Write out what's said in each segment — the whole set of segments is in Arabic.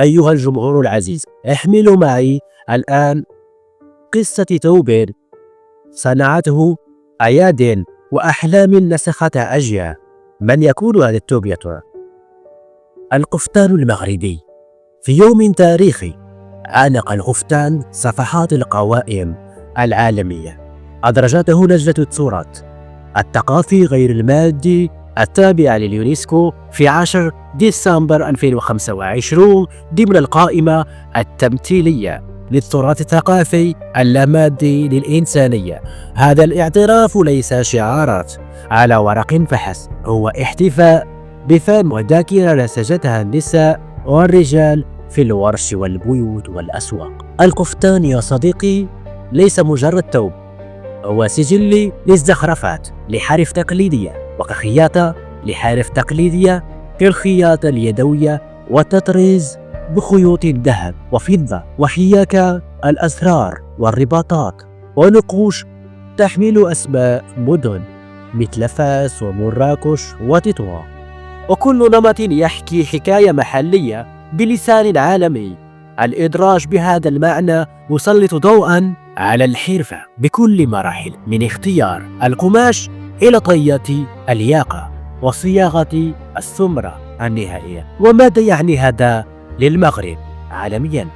أيها الجمهور العزيز، احملوا معي الآن قصة ثوب صنعته أياد وأحلام نسختها أجيال. من يكون هذا الثوب يا ترى؟ القفطان المغربي. في يوم تاريخي عانق القفطان صفحات القوائم العالمية، أدرجته لجنة التراث الثقافي غير المادي التابعة لليونسكو في 10 ديسمبر 2025 ضمن القائمة التمثيلية للتراث الثقافي اللامادي للإنسانية. هذا الاعتراف ليس شعارات على ورق فحسب، هو احتفاء بفهم وذاكرة نسجتها النساء والرجال في الورش والبيوت والأسواق. القفطان يا صديقي ليس مجرد ثوب، هو سجل للزخرفات لحرف تقليدية وكخياطة لحرف تقليدية كالخياطة اليدوية والتطريز بخيوط الذهب وفضة وحياكة الأسرار والرباطات ونقوش تحمل أسماء مدن مثل فاس ومراكش وتطوان، وكل نمط يحكي حكاية محلية بلسان عالمي. الإدراج بهذا المعنى يسلط ضوءا على الحرفة بكل مراحل، من اختيار القماش إلى طية الياقة وصياغة السمرة النهائية. وماذا يعني هذا للمغرب عالميا؟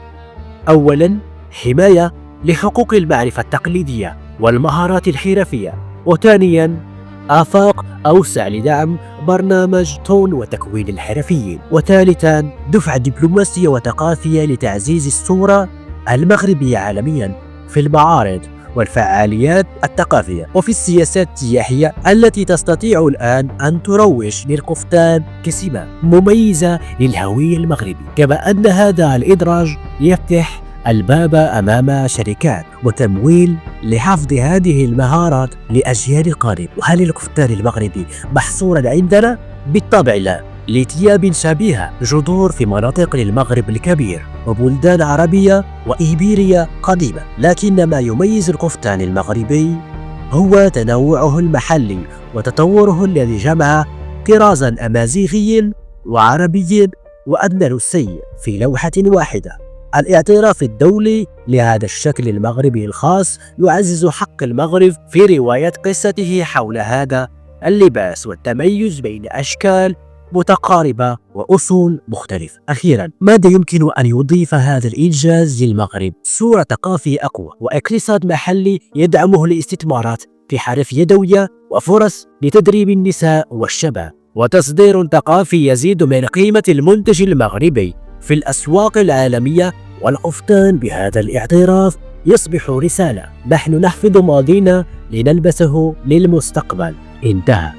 أولا، حماية لحقوق المعرفة التقليدية والمهارات الحرفية، وثانيا آفاق أوسع لدعم برنامج تون وتكوين الحرفيين، وثالثا دفعة دبلوماسية وثقافية لتعزيز الصورة المغربية عالميا في المعارض والفعاليات الثقافية وفي السياسات السياحية التي تستطيع الآن أن تروج للقفطان كسمة مميزة للهوية المغربية. كما أن هذا الإدراج يفتح الباب أمام شركات وتمويل لحفظ هذه المهارات لأجيال قادمة. وهل القفطان المغربي محصورا عندنا؟ بالطبع لا، لثياب شبيهة جذور في مناطق للمغرب الكبير وبلدان عربية وإيبيرية قديمة، لكن ما يميز القفطان المغربي هو تنوعه المحلي وتطوره الذي جمع طرازا أمازيغي وعربي وأندلسي في لوحة واحدة. الاعتراف الدولي لهذا الشكل المغربي الخاص يعزز حق المغرب في رواية قصته حول هذا اللباس والتميز بين أشكال متقاربة وأصول مختلفة. أخيرا، ماذا يمكن أن يضيف هذا الإنجاز للمغرب؟ صورة ثقافية أقوى واقتصاد محلي يدعمه الاستثمارات في حرف يدوية وفرص لتدريب النساء والشباب، وتصدير ثقافي يزيد من قيمة المنتج المغربي في الأسواق العالمية. والقفطان بهذا الاعتراف يصبح رسالة: نحن نحفظ ماضينا لنلبسه للمستقبل. انتهى.